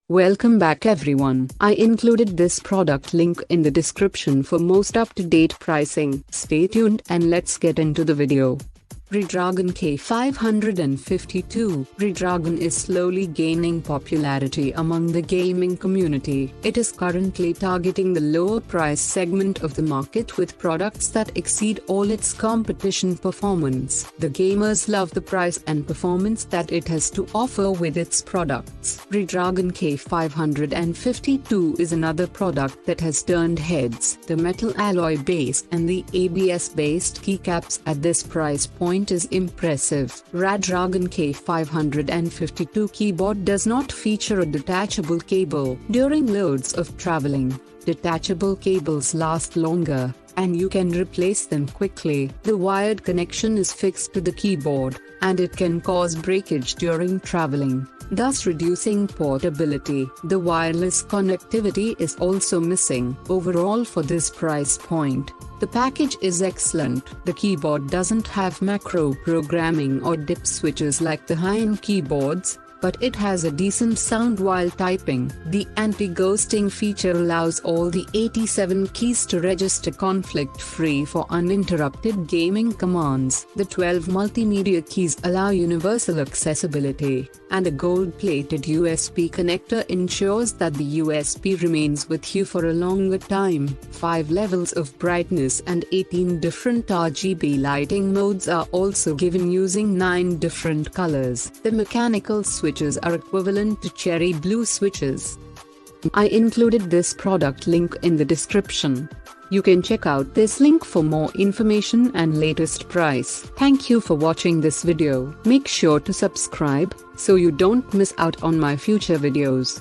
Welcome back everyone. I included this product link in the description for most up-to-date pricing. Stay tuned and let's get into the video. Redragon K552. Redragon is slowly gaining popularity among the gaming community. It is currently targeting the lower price segment of the market with products that exceed all its competition performance. The gamers love the price and performance that it has to offer with its products. Redragon K552 is another product that has turned heads. The metal alloy base and the ABS-based keycaps at this price point is impressive. Redragon K552 keyboard does not feature a detachable cable. During loads of traveling, detachable cables last longer, and you can replace them quickly. The wired connection is fixed to the keyboard, and it can cause breakage during traveling, thus reducing portability. The wireless connectivity is also missing. Overall, for this price point, the package is excellent. The keyboard doesn't have macro programming or dip switches like the high-end keyboards, but it has a decent sound while typing. The anti-ghosting feature allows all the 87 keys to register conflict-free for uninterrupted gaming commands. The 12 multimedia keys allow universal accessibility, and a gold-plated USB connector ensures that the USB remains with you for a longer time. 5 levels of brightness and 18 different RGB lighting modes are also given using 9 different colors. The mechanical switches are equivalent to cherry blue switches. I included this product link in the description. You can check out this link for more information and latest price. Thank you for watching this video. Make sure to subscribe so you don't miss out on my future videos.